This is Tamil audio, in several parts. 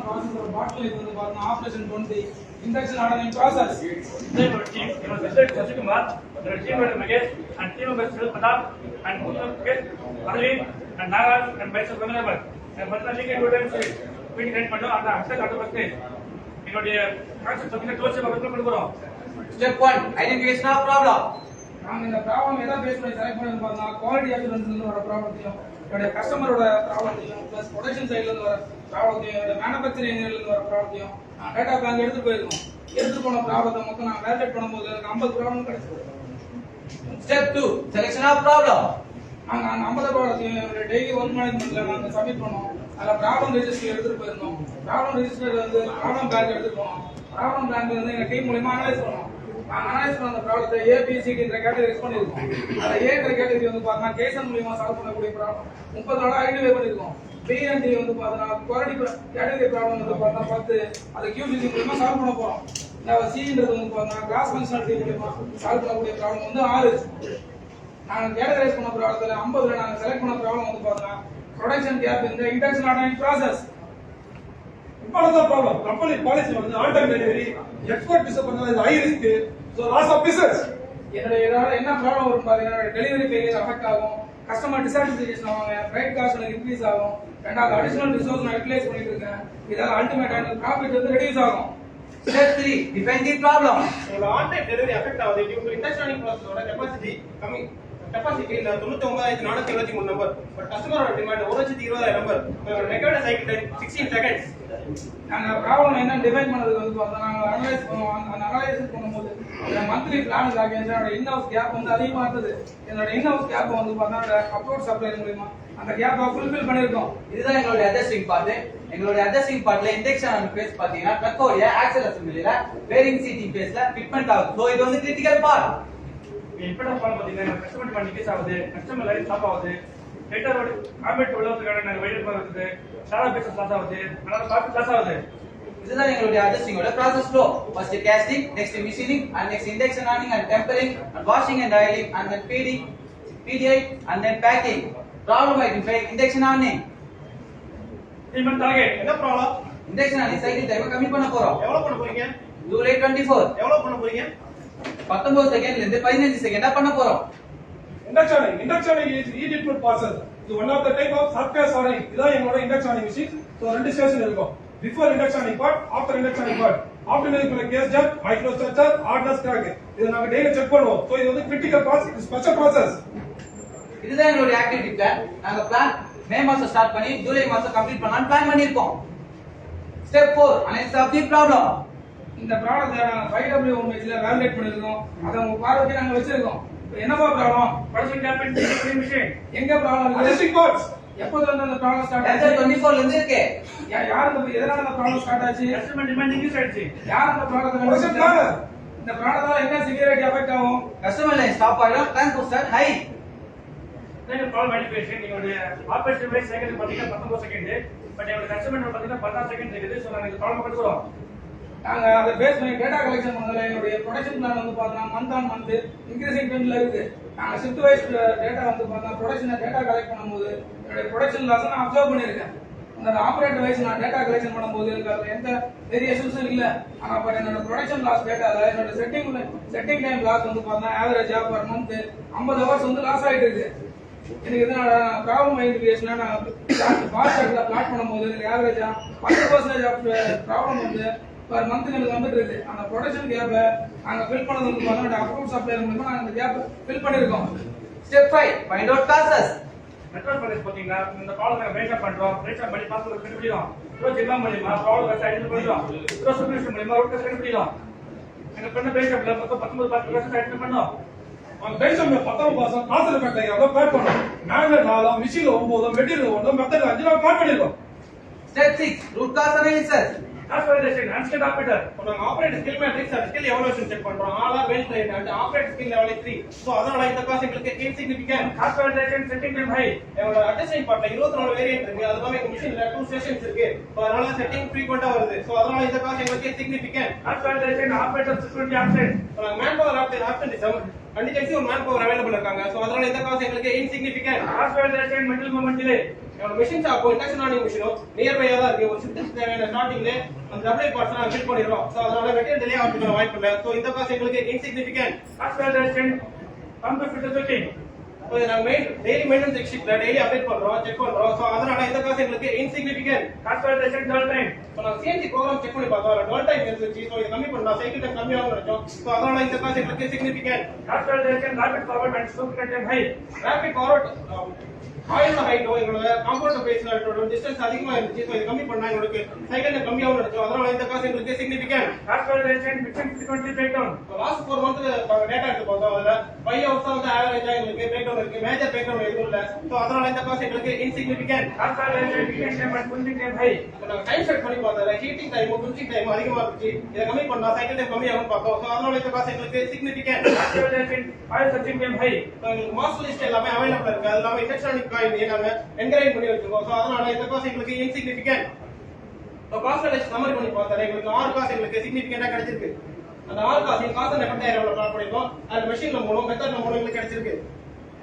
process of bottle இது வந்து பாருங்க operation 20 induction ordering process. Team Sasikumar, team member Magesh, and team member Sil Pratap, and Mukesh, Arvind, and Nagaraj, and myself available. And personally, I would like to meet and Pando and the hashtag auto birthday. You know, the concept of the close of our Step 1, identification of problem. நாங்க இந்த ப்ராப்ளம் எதை பேஸ் பண்ணி செலக்ட் பண்ணி பார்த்தா குவாலிட்டி அஷூரன்ஸ்ல இருந்து வர ப்ராப்ளத்தையும் என்னோட கஸ்டமரோட ப்ராப்ளத்தையும் பிளஸ் ப்ரொடக்ஷன் சைடுல இருந்து வர ப்ராப்ளத்தையும் என்னோட மேனுஃபேக்சரிங்ல இருந்து வர ப்ராப்ளத்தையும் டேட்டா பேங்க் எடுத்து போயிருக்கோம். எடுத்து போன ப்ராப்ளத்தை மொத்தம் நான் வேலிடேட் பண்ணும்போது எனக்கு 50 ப்ராப்ளம் கிடைச்சது. Step 2, selection of problem. நாங்க அந்த 50 ப்ராப்ளத்தையும் என்னோட டெய்லி ஒர்க் மேனேஜ்மெண்ட்ல நாங்க சப்மிட் பண்ணோம். அதுல ப்ராப்ளம் ரெஜிஸ்டர் எடுத்துட்டு போயிருந்தோம். ப்ராப்ளம் ரெஜிஸ்டர் வந்து ப்ராப்ளம் பேங்க் எடுத்துட்டு போனோம். ப்ராப்ளம் பேங்க் வந்து எங்க டீம் மூலமா அனலைஸ் பண்ணோம். அனலைஸ் பண்ண அந்த ப்ராப்ளத்தை ஏபிசிடின்ற கேட்டகரைஸ் பண்ணிருக்கோம். அந்த ஏன்ற கேட்டகரி வந்து பார்த்தா கேசன் மூலமா சால்வ் பண்ணக்கூடிய ப்ராப்ளம் 30 நாளா ஐடென்டிஃபை பண்ணிருக்கோம். பி அண்ட் டி வந்து பார்த்தா குவாலிட்டி கேட்டகரி ப்ராப்ளம் வந்து பார்த்தா 10 அது QCC மூலமா சால்வ் பண்ண போறோம். இந்த சின்றது வந்து பார்த்தா கிராஸ் ஃபங்க்ஷனாலிட்டி மூலமா சால்வ் பண்ணக்கூடிய ப்ராப்ளம் வந்து 6. நாங்க கேட்டகரைஸ் பண்ண ப்ராப்ளத்துல 50ல நாங்க செலக்ட் பண்ண ப்ராப்ளம் வந்து பார்த்தா ப்ரொடக்ஷன் கேப் இந்த induction ordering process. Another problem, company policy வந்து on time delivery, export disappointment is high risk, so loss of business. இதனால என்ன ப்ராப்ளம் வரும் பாத்தீங்கன்னா டெலிவரி ஃபெயிலியர் அஃபெக்ட் ஆகும், கஸ்டமர் டிசாட்டிஸ்ஃபேக்ஷன் ஆவாங்க, ஃப்ரைட் காஸ்ட் எனக்கு இன்க்ரீஸ் ஆகும், ரெண்டாவது அடிஷனல் ரிசோர்ஸ் நான் யூட்டிலைஸ் பண்ணிட்டு இருக்கேன். இதால அல்டிமேட்டா எனக்கு ப்ராஃபிட் வந்து ரெடியூஸ் ஆகும். Step 3, define the problem. உங்களோட ஆன் டைம் டெலிவரி அஃபெக்ட் ஆகுது. உங்க இன்டர்ஸ்டாண்டிங் ப்ராசஸோட கெபாசிட்டி கம்மி. Capacity 99423 number. பட் கஸ்டமரோட டிமாண்ட் 1,20,000 நம்பர். உங்களோட ரெக்கார்ட் சைக்கிள் டைம் 16 செகண்ட்ஸ். நாங்க ப்ராப்ளம் என்ன டிஃபைன் பண்ணதுக்கு வந்து பார்த்தா நாங்க அனலைஸ் பண்ணுவோம். அந்த அனலைஸ் பண்ணும்போது இந்த மந்த்லி பிளான் அகைன்ஸ்ட் என்னோட இன்ஹவுஸ் கேப் வந்து அதிகமா இருந்தது. என்னோட இன்ஹவுஸ் கேப் வந்து பார்த்தா அப்ரோட் சப்ளையர் மூலமா அந்த கேப்பை ஃபுல்ஃபில் பண்ணிருக்கோம். இதுதான் எங்களுடைய அட்ஜஸ்டிங் பார்ட். எங்களுடைய அட்ஜஸ்டிங் பார்ட்ல இண்டெக்ஷன் அண்ட் பேஸ் பாத்தீங்கன்னா ட்ரக்கோட ஆக்சல் அசெம்பிளில பேரிங் சீட்டிங் பேஸ்ல ஃபிட்மென்ட் ஆகுது. சோ இது வந்து கிரிட்டிக்கல் பார்ட். இப்படி பாத்தீங்கன்னா கஸ்டமர் டிமாண்ட் இன்க்ரீஸ் ஆகுது, கஸ்டமர் லைஃப் ஸ்டாப் ஆகுது, டேட்டாவோட காம்பேட் உள்ளதுக்கான நாங்க வெயிட் பண்ணுறது, சாரா பிசினஸ் லாஸ் ஆகுது, அதனால ப்ராஃபிட் லாஸ் ஆகுது. இதுதான் எங்களுடைய அட்ஜஸ்டிங்கோட process flow. First casting, next machining, and next injection handling and tempering and washing and dialing, and then feeding, PDI, and then packing. Problem identify, injection handling. Payment target என்ன problem? Injection handling cycle time கம்மி பண்ண போறோம். எவ்வளவு பண்ண போறீங்க? ஜூலை 24 எவ்வளவு பண்ண போறீங்க? 19 செகண்ட்ல இருந்து 15 செகண்டா பண்ண போறோம். Induction is e-input process. So one of the type of surface ordering. இதான் எங்களோட induction machine. So ரெண்டு ஸ்டேஷன் இருக்கும். Before induction part, after induction part. After induction case jump, microstructure, hardness crack. இத நாங்க டெய்லி செக் பண்ணுவோம். So இது வந்து critical process, special process. இதுதான் எங்களுடைய ஆக்டிவிட்டி பிளான். நாங்க பிளான் மே மாசம் ஸ்டார்ட் பண்ணி ஜூலை மாசம் கம்ப்ளீட் பண்ணலாம்னு பிளான் பண்ணிருக்கோம். Step 4, analysis of the problem. இந்த ப்ராப்ளத்தை நாங்க 5W இமேஜ்ல வேலிடேட் பண்ணிருக்கோம். அதை உங்க பார்வைக்கு நாங்க வச்சிருக்கோம். என்னப்பா ப்ராப்ளம்? ப்ரொடக்ஷன் கேப் மிஷின் எங்க ப்ராப்ளம் இருக்கு? Adjusting parts. எப்போதுல இருந்து அந்த ப்ராப்ளம் ஸ்டார்ட் Answer ஆச்சு? 24ல இருந்து இருக்கு. யாருக்கு எதனால அந்த ப்ராப்ளம் ஸ்டார்ட் ஆச்சு? கஸ்டமர் டிமாண்ட் இன்க்ரீஸ் ஆயிடுச்சு. யார் அந்த ப்ராப்ளத்தை Production கண்டுபிடிச்சா? planner. இந்த ப்ராப்ளத்தால என்ன சிவியரிட்டி அஃபெக்ட் ஆகும்? கஸ்டமர் லைன் ஸ்டாப் ஆயிடும், transport start high. Then problem identification. நீங்களுடைய ஆபரேஷன் டைம் செகண்ட் பாத்தீங்கன்னா 19 செகண்ட். பட் எங்க கஸ்டமர் பாத்தீங்கன்னா 16 செகண்ட் இருக்குது. சோ நாங்க இந்த ப்ராப்ளம் கண்டுறோம். நாங்க அதை பேஸ் பண்ணி டேட்டா கலெக்ஷன் பண்ணதுல என்னுடைய ப்ரொடக்ஷன் பிளான் வந்து பார்த்தா மந்த் ஆன் மந்த் இன்க்ரீசிங் ட்ரெண்ட்ல இருக்கு. நாங்க ஷிஃப்ட் வைஸ் டேட்டா வந்து பார்த்தா ப்ரொடக்ஷன் டேட்டா கலெக்ட் பண்ணும்போது என்னுடைய ப்ரொடக்ஷன் லாஸ் நான் அப்சர்வ் பண்ணிருக்கேன். அந்த ஆபரேட்டர் வைஸ் நான் டேட்டா கலெக்ஷன் பண்ணும்போது எனக்கு அதுல எந்த வேரியேஷன்ஸும் இல்ல. ஆனா பட் என்னோட ப்ரொடக்ஷன் லாஸ் டேட்டால என்னோட செட்டிங் டைம் லாஸ் வந்து பார்த்தா ஆவரேஜா பர் மந்த் 50 ஹவர்ஸ் வந்து லாஸ் ஆயிட்டு இருக்கு. எனக்கு இதனால ப்ராப்ளம் ஐடென்டிஃபிகேஷனா நான் பார் சார்ட்ல பிளாட் பண்ணும்போது எனக்கு ஆவரேஜா 10% ஆஃப் ப்ராப்ளம் வந்து பர் மந்த் எனக்கு வந்துட்டு இருக்கு. அந்த ப்ரொடக்ஷன் கேப்ப நாங்க ஃபில் பண்ணது வந்து பார்த்தா அப்ரூவ் சப்ளையர் மூலமா நாங்க அந்த கேப் ஃபில் பண்ணிருக்கோம். Step 5, find out causes. Network process பாத்தீங்கன்னா இந்த ப்ராப்ளம் நாங்க பிரேக் அப் பண்றோம். பிரேக் அப் பண்ணி பாஸ்வேர்ட் கண்டுபிடிக்கிறோம். ப்ரோ ஜில்லா மூலமா ப்ராப்ளம் வெப்சைட் ஐடென்டிஃபை பண்றோம். ப்ரோ சப்ஸ்கிரிப்ஷன் மூலமா ரூட் கண்டுபிடிக்கிறோம். எங்க பண்ண பிரேக் அப்ல மொத்தம் 19% ஐடென்டிஃபை பண்ணோம். அந்த பேஸ்ல 19% காசு எஃபெக்ட் ஆகி அத பேட் பண்ணோம். மேனுவல் 4, மிஷின் 9, மெட்டீரியல் 1, மெத்தட் 5 நான் பேட் பண்ணிருக்கோம். Step 6, root cause analysis. Cause unskill operator. நாங்க ஆபரேட்டர் ஸ்கில் மேட்ரிக்ஸ் அந்த ஸ்கில் எவல்யூஷன் செக் பண்றோம். All are well trained and operator skill level 3. So அதனால இந்த காசு எங்களுக்கு insignificant. Cause setting time high. எங்களோட அட்ஜஸ்டிங் பார்ட்ல 24 வேரியன்ட் இருக்கு. அது இல்லாம எங்க மிஷின்ல 2 ஸ்டேஷன்ஸ் இருக்கு. சோ அதனால செட்டிங் ஃப்ரீக்வென்ட்டா வருது. சோ அதனால இந்த காசு எங்களுக்கு significant. Cause operator security option. நாங்க மேன் பவர் ஆப்ஷன் கண்டிஜென்சி ஒரு மேன் பவர் அவைலபிள் இருக்காங்க. சோ அதனால இந்த காசு எங்களுக்கு insignificant. Cause metal movement delay. Machine ஷாப்போ இண்டக்ஷன் ஆனிங் மிஷினோ நியர்பையா தான் இருக்கு. ஒரு ஷிஃப்ட் தேவையான ஸ்டார்டிங்ல அந்த டபுள் பார்ட்ஸ் நான் ஃபிட் பண்ணிடுறோம். சோ அதனால மெட்டீரியல் டிலே ஆகிறதுக்கு வாய்ப்பு இல்லை. சோ இந்த காசு எங்களுக்கு insignificant. Consideration pump filter fitting. So நாங்க daily maintenance check daily update பண்றோம், செக் பண்றோம். சோ அதனால இந்த காசு எங்களுக்கு insignificant. Consideration dwell time. So நாங்க CNC ப்ரோகிராம் செக் பண்ணி பார்த்தோம். டுவெல் டைம் இருந்துச்சு. சோ இது கம்மி பண்ணா சைக்கிள் டைம் கம்மியாகும் நினைச்சோம். சோ அதனால இந்த காசு எங்களுக்கு significant. Consideration rapid forward and slow time high. Rapid forward ஆயிலோட ஹைட்டோ எங்களோட காம்பவுண்ட் பேஸ்ல டிஸ்டன்ஸ் அதிகமா இருந்துச்சு. சோ இது கம்மி பண்ணா எங்களுக்கு சைக்கிள் டைம் கம்மியாகும் நினைச்சோம். அதனால இந்த காசு எங்களுக்கு significant. Consideration mixing frequency breakdown. Last 4 month data எடுத்து பார்த்தோம். அதுல 5 ஹவர்ஸ் வந்து ஆவரேஜா எங்களுக்கு பிரேக் டவுன் இருக்கு. மேஜர் பிரேக் டவுன் எதுவும் இல்ல. சோ அதனால இந்த காசு எங்களுக்கு insignificant. Consideration heating time and cooling time high. நாங்க டைம் செட் பண்ணி பார்த்தோம். ஹீட்டிங் டைம் குளிச்சிங் டைம் அதிகமா இருந்துச்சு. இத கம்மி பண்ணா சைக்கிள் டைம் கம்மியாகும் பார்த்தோம். சோ அதனால இந்த காசு எங்களுக்கு significant. Consideration oil searching time high. Master list எல்லாமே அவைலபிள் இருக்கு. அது இல்லாம எலக்ட்ரானிக் காயின் நாங்க என்கரேஜ் பண்ணி வச்சிருக்கோம். சோ அதனால இந்த காசு எங்களுக்கு insignificant. So cost analysis summary பண்ணி பார்த்தா எங்களுக்கு 6 காசு எங்களுக்கு சிக்னிஃபிகன்ட்டா கிடைச்சிருக்கு. அந்த 6 காசு காசு நெட் எவ்வளவு பிளான் பண்ணிருக்கோம். அந்த மெஷின்ல மூலம் மெத்தட்ல மூலம் எங்களுக்கு கிடைச்சிருக்கு.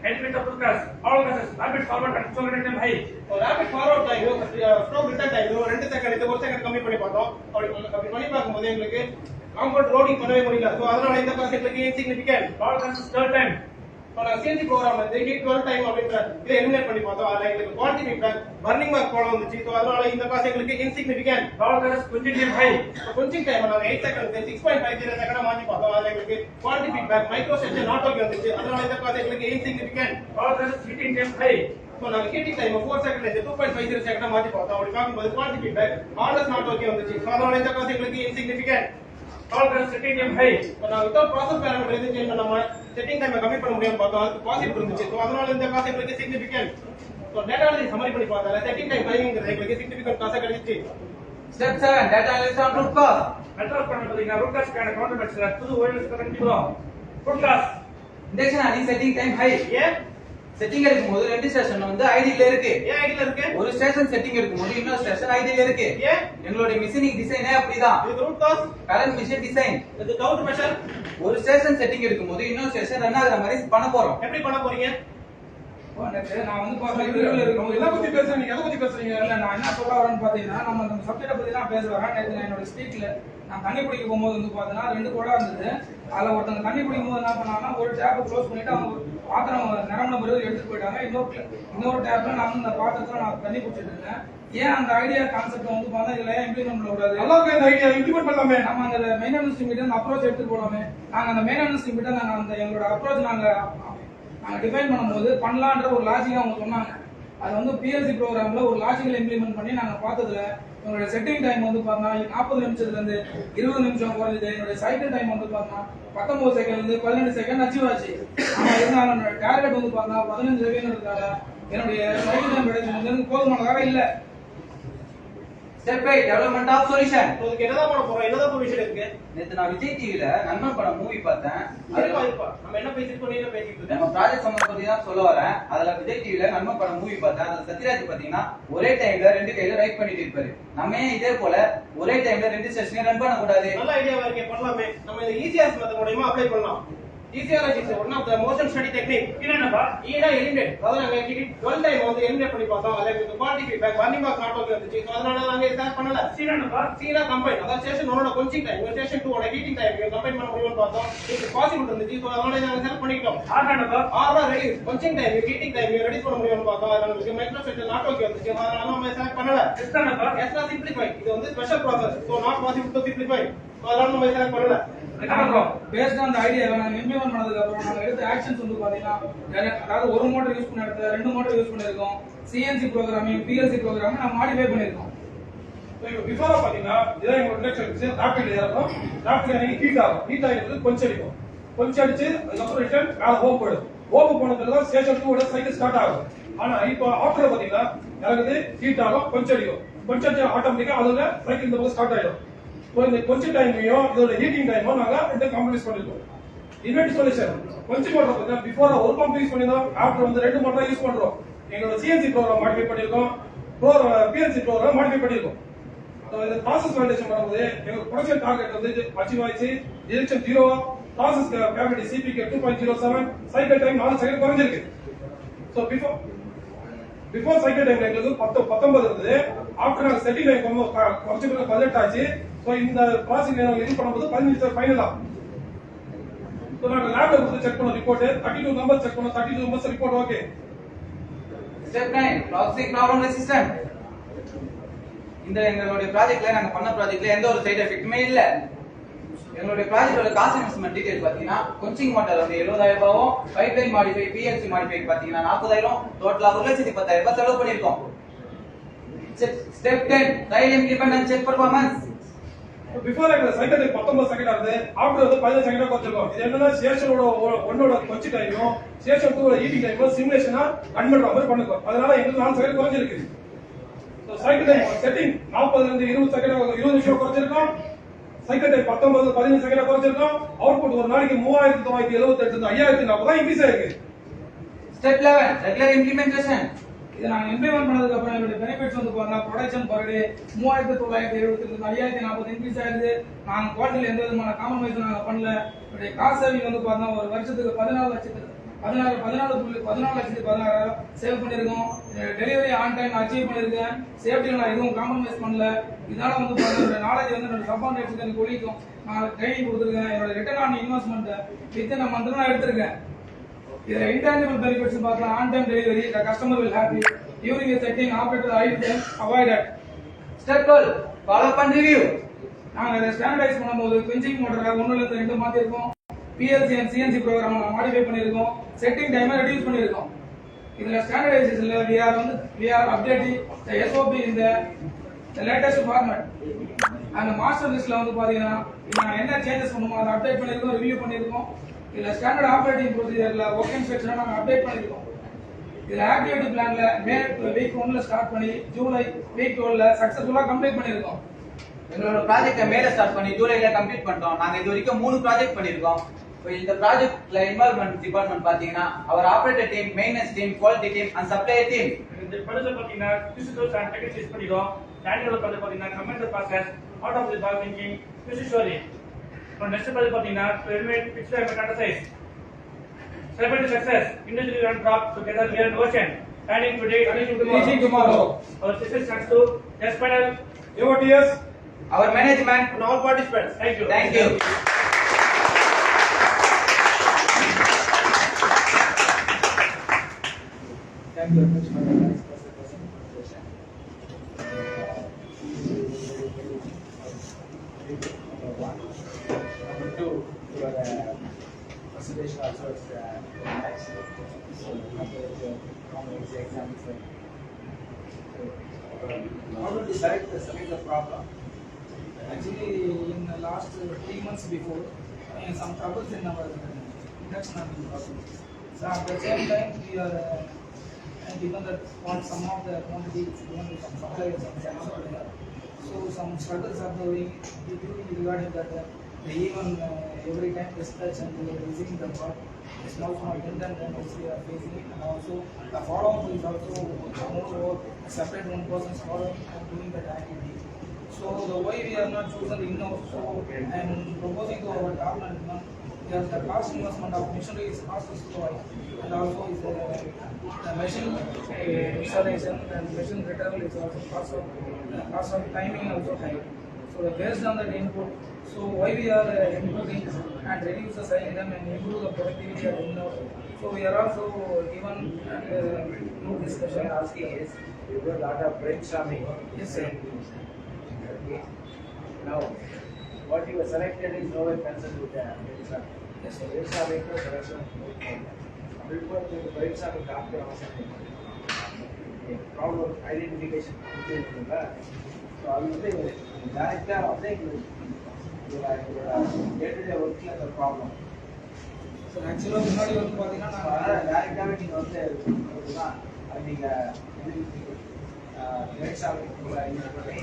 Entry to forecast. All cases rapid forward and slow time high. Rapid forward time slow return time 2 second 1 second கம்மி பண்ணி பார்த்தோம். அப்படி பண்ணி பார்க்கும்போது எங்களுக்கு காம்பவுண்ட் லோடிங் பண்ணவே முடியல. சோ அதனால இந்த காசு எங்களுக்கு insignificant. All cases third time. CNC program வந்து ஹீட் 12 டைம் அப்படின்ற இதை எலிமினேட் பண்ணி பார்த்தோம். அதுல எங்களுக்கு குவாலிட்டி ஃபீட்பேக் பர்னிங் மார்க் போல வந்துச்சு. சோ அதனால இந்த காசு எங்களுக்கு insignificant. All cases cooling time high. கொஞ்சம் டைம் நாங்க 8 செகண்ட் 6.50 செகண்ட் மாத்தி பார்த்தோம். அதுல எங்களுக்கு quality feedback micro section not okay வந்துச்சு. அதனால இந்த காசு எங்களுக்கு insignificant. All cases heating time high. So நாங்க ஹீட்டிங் டைம் 4 செகண்ட் 2.50 செகண்ட் மாத்தி பார்த்தோம். அப்படி பார்க்கும்போது quality feedback orders not okay வந்துச்சு. சோ அதனால இந்த காசு எங்களுக்கு insignificant. All cases setting time high. நாங்க வித்தவுட் ப்ராசஸ் பேராமீட்டர் எதுவும் சேஞ்ச் பண்ணாம செட்டிங் டைமை கம்மி பண்ண முடியும்னு பார்த்தோம். அதுக்கு பாசிபிள் இருந்துச்சு. சோ அதனால இந்த காசு எங்களுக்கு significant. So data analysis summary பண்ணி பார்த்தா செட்டிங் டைம் டைமிங்கிறது எங்களுக்கு சிக்னிஃபிகன்ட் காசா கிடைச்சிச்சு. Step 7, data analysis on root cause. Network பண்ண பாத்தீங்கன்னா root cause கான கவுண்டர் மெட்ஸ்ல புது wireless கண்டுபிடிக்கிறோம். root cause. Induction and setting time high. ஏன் செட்டிங் எடுக்கும்போது ரெண்டு ஸ்டேஷன் வந்து ஐடியில இருக்கு. ஏன் ஐடியில இருக்கு? ஒரு ஸ்டேஷன் செட்டிங் எடுக்கும்போது இன்னொரு ஸ்டேஷன் ஐடியில இருக்கு. ஏன் எங்களுடைய மிஷினிங் டிசைனே அப்படிதான். இது root cause current machine design. இது கவுண்டர் மெஷர். ஒரு ஸ்டேஷன் செட்டிங் எடுக்கும்போது இன்னொரு ஸ்டேஷன் ரன் ஆகுற மாதிரி பண்ண போறோம். எப்படி பண்ண போறீங்க? நான் வந்து பார்த்தா வீடியோல நம்ம எதை பத்தி பேசுறீங்க? நீங்க எதை பத்தி பேசுறீங்க? இல்ல நான் என்ன சொல்ல வரேன்னு பாத்தீங்கன்னா நம்ம அந்த சப்ஜெக்ட பத்தி தான் பேச வரேன். நேத்து நான் என்னோட ஸ்பீச்ல நான் தண்ணி பிடிக்க போகும்போது வந்து பாத்தீங்கன்னா 2 குடம் இருந்தது. அதுல ஒருத்தங்க தண்ணி பிடிக்கும் போது என்ன பண்ணாங்கன்னா ஒரு டேப்பை க்ளோஸ் பண்ணிட்டு அவங்க பாத்திரம் நிரம்பின பிறகு எடுத்துட்டு போயிட்டாங்க. இன்னொரு டேப்ல நான் இந்த பாத்திரத்துல நான் தண்ணி குடிச்சிட்டு இருந்தேன். ஏன் அந்த ஐடியா கான்செப்ட் வந்து பார்த்தா இதுல இம்ப்ளிமெண்ட் பண்ண கூடாது? நல்லா இருக்க இந்த ஐடியா இம்ப்ளிமெண்ட் பண்ணலாமே. நம்ம அந்த மெயின்டெனன்ஸ் டீம் கிட்ட அந்த அப்ரோச் எடுத்துட்டு போலாமே. நாங்க அந்த மெயின்டெனன்ஸ் டீம் கிட்ட நாங்க அந்த எங்களோட அப்ரோச் நாங்க டிஃபைன் பண்ணும்போது பண்ணலான்ற ஒரு லாஜிக் அவங்க சொன்னாங்க. அது வந்து PLC ப்ரோக்ராம்ல ஒரு லாஜிக்கல் இம்ப்ளிமெண்ட் பண்ணி நாங்க பார்த்ததுல என்னோட செட்டிங் டைம் வந்து பார்த்தா 40 நிமிஷத்துல இருந்து 20 நிமிஷம் குறைஞ்சது. என்னோட சைக்கிள் டைம் வந்து பார்த்தா 19 செகண்ட்ல இருந்து 12 செகண்ட் அச்சீவ் ஆச்சு. ஆனா இருந்தாலும் என்னோட டார்கெட் வந்து பார்த்தா 15 செகண்ட் இருக்காங்க. என்னுடைய சைக்கிள் டைம் கிடைச்சது வந்து போதுமானதாக இல்ல. Step 8, development of solution. இதுக்கு என்னதான் பண்ண போறோம்? என்னதான் சொல்யூஷன் இருக்கு? நேத்து நான் விஜய் டிவில நண்பன் படம் மூவி பார்த்தேன். இருப்பா நம்ம என்ன பேசிட்டு நீங்க பேசிட்டு இருக்கோம். நம்ம ப்ராஜெக்ட் சம்பந்த பத்தி தான் சொல்ல வரேன். அதுல விஜய் டிவில நண்பன் படம் மூவி பார்த்தேன். அதுல சத்யராஜ் பாத்தீங்கன்னா ஒரே டைம்ல 2 கையில ரைட் பண்ணிட்டு இருப்பாரு. நம்ம ஏன் இதே போல ஒரே டைம்ல 2 செஷன் ரன் பண்ண கூடாது? நல்ல ஐடியாவா இருக்கே, பண்ணலாமே. நம்ம இந்த ஈஸியாஸ் மெத்தட் மூலமா அப்ளை பண்ணலாம். ECRS is one of the motion study technique. என்னப்பா ஈடா எலிமினேட். அதாவது நாங்க 12 டைம் வந்து எலிமினேட் பண்ணி பார்த்தோம். அதுல எங்களுக்கு quality feedback burning mark not okay வந்துச்சு. சோ அதனால நாங்க இத பண்ணல. சீனப்பா சீனா கம்பைன் அதாவது ஸ்டேஷன் 1 ஓட கொஞ்சம் டைம் ஸ்டேஷன் 2 ஓட ஹீட்டிங் டைம் கம்பைன் பண்ண முடியும்னு பார்த்தோம். இது பாசிபிள் இருந்துச்சு. சோ அதனால நாங்க செலக்ட் பண்ணிட்டோம். ஆகானப்பா ஆறா ரெடி கொஞ்சம் டைம் ஹீட்டிங் டைம் ரெடி பண்ண முடியும்னு பார்த்தோம். அதனால நமக்கு மைக்ரோ செக்ஷன் நாட் ஓகே வந்துச்சு. அதனால நம்ம செலக்ட் பண்ணல. எஸ்தானப்பா எஸ்னா சிம்பிளிஃபை. இது வந்து special process. So not possible to simplify. So அதனால நம்ம செலக்ட் பண்ணல. பேஸ்ட் ஆன் ஐடியாவை நாங்க இம்ப்ளிமெண்ட் பண்ணதுக்கு அப்புறம் நாங்க எடுத்த ஆக்ஷன்ஸ் வந்து பாத்தீங்கன்னா அதாவது ஒரு மோட்டர் யூஸ் பண்ண இடத்துல 2 மோட்டர் யூஸ் பண்ணிருக்கோம். CNC ப்ரோகிராமிங் PLC ப்ரோகிராமிங் நான் மாடிஃபை பண்ணிருக்கோம். பிஃபோரா பாத்தீங்கன்னா இதான் எங்க இண்டக்ஷன் மிஷின் ராபிட் ஏறணும். ராபிட் நீங்க ஹீட் ஆகும். ஹீட் ஆயிடுறது கொஞ்சம் அடிக்கும். கொஞ்சம் அடிச்சு அதுக்கப்புறம் ரிட்டர்ன் மேல ஹோம் போயிடும். ஹோம் போனதுல தான் ஸ்டேஷன் 2 ஓட சைக்கிள் ஸ்டார்ட் ஆகும். ஆனா இப்போ ஆஃப்டர் பாத்தீங்கன்னா எனக்கு ஹீட் ஆகும் கொஞ்சம் அடிக்கும். கொஞ்சம் அடிச்சு ஆட்டோமேட்டிக்கா அதுல சைக்கிள் இந்த பக்கம் ஸ்டார்ட் ஆயிடும். இந்த கொஞ்சம் டைமையும் இதோட ஹீட்டிங் டைமும் நாங்க ரெண்டு காம்ப்ரமைஸ் பண்ணிருக்கோம். இன்வெர்ட் சொல்யூஷன் கொஞ்சம் மோட்டர் பாத்தீங்கன்னா பிஃபோரா ஒரு பம்ப் யூஸ் பண்ணிருந்தோம். ஆஃப்டர் வந்து 2 மோட்டர் யூஸ் பண்றோம். எங்களோட CNC ப்ரோகிராம் மாடிஃபை பண்ணிருக்கோம். PLC ப்ரோகிராம் மாடிஃபை பண்ணிருக்கோம். இந்த ப்ராசஸ் வேலிடேஷன் பண்ணும்போது எங்க ப்ரொடக்ஷன் டார்கெட் வந்து அச்சீவ் ஆயிடுச்சு. Direction 0 process capability CPK 2.07 cycle time 4 second குறைஞ்சிருக்கு. So before before cycle time எங்களுக்கு 19 இருந்தது. ஆஃப்டர் நாங்க செட்டிங் டைம் குறைச்சு 18 ஆச்சு. சோ இந்த ப்ராசஸ் நாங்க இது பண்ணும்போது 15 சார் ஃபைனலா. சோ நாங்க லேப்ல கொடுத்து செக் பண்ணோம் ரிப்போர்ட் 32 நம்பர் செக் பண்ணோம். 32 numbers report okay. Step 9 toxic problem resistant. இந்த எங்களுடைய ப்ராஜெக்ட்ல நாங்க பண்ண ப்ராஜெக்ட்ல எந்த ஒரு சைடு எஃபெக்ட்டுமே இல்ல. எங்களுடைய ப்ராஜெக்ட்டோட காஸ்ட் இன்வெஸ்ட்மென்ட் டீடைல் பாத்தீங்கன்னா கோச்சிங் மோட்டார் வந்து 70000 ரூபாயும், பைப்லைன் மாடிஃபை பிஎல்சி மாடிஃபை பாத்தீங்கன்னா 40000, டோட்டலா 1,10,000 ரூபாய் செலவு பண்ணிருக்கோம். Step 10 trial implement and check performance. Before cycle time 19 second ஆகுது. ஆஃப்டர் வந்து 15 செகண்டா குறைச்சிருக்கோம். இது என்னன்னா ஸ்டேஷனோட 1ஓட கொச்சி டைமும் ஸ்டேஷன் 2ஓட ஈட்டிங் டைமும் சிமுலேஷனா ரன் பண்ற மாதிரி பண்ணுங்க. அதனால எங்களுக்கு 4 செகண்ட் குறைஞ்சிருக்கு. சோ சைக்கிள் டைம் செட்டிங் 40 ல இருந்து 20 செகண்ட் 20 நிமிஷம் குறைச்சிருக்கோம். சைக்கிள் டைம் 19 15 செகண்டா குறைச்சிருக்கோம். அவுட்புட் ஒரு நாளைக்கு 3978 இருந்து 5040 தான் இன்க்ரீஸ் ஆயிருக்கு. Step 11 regular implementation. இதை நாங்க இம்ப்ளிமெண்ட் பண்ணதுக்கு அப்புறம் என்னுடைய பெனிஃபிட்ஸ் வந்து பாத்தீங்கன்னா ப்ரொடக்ஷன் பர் டே 3970 இருந்து 5040 இன்க்ரீஸ் ஆயிருக்கு. நாங்க குவார்டர்லி எந்த விதமான காம்ப்ரமைஸ் நாங்க பண்ணல. என்னுடைய காஸ்ட் சேவிங் வந்து பாத்தீங்கன்னா ஒரு வருஷத்துக்கு 14,16,16,16,16,000 சேவ் பண்ணிருக்கோம். டெலிவரி ஆன் டைம் அச்சீவ் பண்ணிருக்கேன். சேஃப்டில நான் எதுவும் காம்ப்ரமைஸ் பண்ணல. இதனால வந்து பாத்தீங்கன்னா நாலேஜ் வந்து என்னோட சப்பார்டினேட்ஸ்க்கு எனக்கு ஒழிக்கும். நான் ட்ரைனிங் கொடுத்துருக்கேன். என்னோட return on investment within month நான் எடுத்திருக்கேன். இதுல intangible benefits பார்த்தா on time delivery, the customer will happy during a setting, operator idle time avoided. Step 12 follow up and review. நாங்க இதை ஸ்டாண்டர்டைஸ் பண்ணும்போது குவிஞ்சிங் மோட்டரை 1ல இருந்து 2 மாத்திருக்கோம். PLC and CNC program modify பண்ணிருக்கோம். செட்டிங் டைமை ரெடியூஸ் பண்ணிருக்கோம். இதுல ஸ்டாண்டர்டைசேஷன்ல we are updating the SOP in the latest format. அந்த மாஸ்டர் லிஸ்ட்ல வந்து பாத்தீங்கன்னா நான் என்ன சேஞ்சஸ் பண்ணுமோ அதை அப்டேட் பண்ணிருக்கோம், ரிவ்யூ பண்ணிருக்கோம். இதுல ஸ்டாண்டர்ட் ஆபரேட்டிங் ப்ரொசீஜர்ல ஒர்க் இன்ஸ்ட்ரக்ஷனை நாங்க அப்டேட் பண்ணிருக்கோம். இதுல ஆக்டிவிட்டி பிளான்ல மே வீக் 1ல ஸ்டார்ட் பண்ணி ஜூலை வீக் 12ல சக்சஸ்ஃபுல்லா கம்ப்ளீட் பண்ணிருக்கோம். எங்களோட ப்ராஜெக்ட்டை மேல ஸ்டார்ட் பண்ணி ஜூலைல கம்ப்ளீட் பண்ணிட்டோம். நாங்க இது வரைக்கும் 3 ப்ராஜெக்ட் பண்ணிருக்கோம். இந்த ப்ராஜெக்ட்ல இன்வால்வ்மென்ட் டிபார்ட்மென்ட் பாத்தீங்கன்னா அவர் operator team, maintenance team, quality team and supplier team. இந்த படத்துல பாத்தீங்கன்னா பிசிக்கல் அண்ட் டெக்னிக்கல் பண்ணிரோம். டேனியல் படத்துல பாத்தீங்கன்னா comment process out of the box thinking physically. और नेक्स्ट पॉइंट पातीना pyramid picture and metasize. Celebrate the success individually and drop together near an ocean. Planning today, Reaching tomorrow. Our success thanks to yes panel, AOTS, Our management. And all participants. thank you. Thank you. Thank you very much for the nice presentation. Number 2, your presentation also is nice. So, after the common exams, how do you select the problem? Actually, in the last 3 months before, some troubles in our induction and process. So at the same time, we are given that on some of the quantities given to some suppliers and suppliers. So some struggles are going regarding that. They even every time dispatch and receiving the part is not from attendant and also we are facing it, and also the follow-up is also more separate one person's following and doing that activity. So the way we are not chosen in-house, so I am proposing to our top management that the cost investment of machinery is cost is too high, and also is the machine installation and machine return is also cost of timing also high. So based on that input, so why we are improving and reduce the size them and improve the productivity of in-house. So we are also given group discussion. Asking is, you do a lot of brainstorming. Yes, sir. Okay. Now, what you have selected is nowhere concerned with the brainstorming. Yes, sir. Brainstorming to selection. Before the brainstorming after problem identification. So, I will say, director of the day-to-day working as a problem. So actually முன்னாடி வந்து பாத்தீங்கன்னா So, director நீங்க வந்து நீங்க brainstorming பண்ணி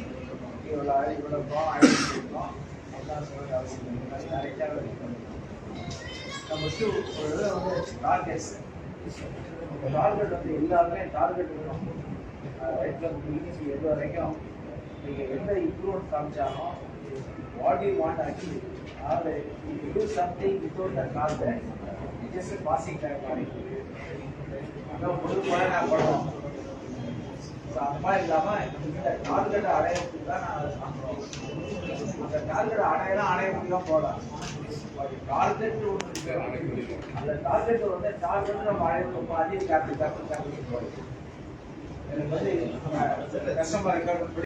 இவ்வளோ ப்ராப்ளம் ஆகிருக்கோம் அதான் சொல்ல அவசியம் இல்லை. டைரெக்டாக நம்பர் 2 ஒரு இதில் வந்து டார்கெட்ஸ். டார்கெட் வந்து எல்லாருமே டார்கெட் இருக்கணும். ரைட்டில் பிகினிங் எது வரைக்கும் நீங்கள் எந்த இம்ப்ரூவ்மெண்ட் காமிச்சாலும் what you want actually are you do something without the target just passing time மாதிரி அதான் முழு படம் நான் படம் ஸோ அந்த மாதிரி இல்லாம இந்த டார்கெட்டை அடையறதுக்கு தான் நான் அதை பண்றோம். அந்த டார்கெட்டை அடைய முடியாம போகலாம். டார்கெட் ஒன்று இருக்கு. அந்த டார்கெட் வந்து டார்கெட் நம்ம அடையணும் அதிக கேபிட்டல் எனக்கு வந்து கஸ்டமர்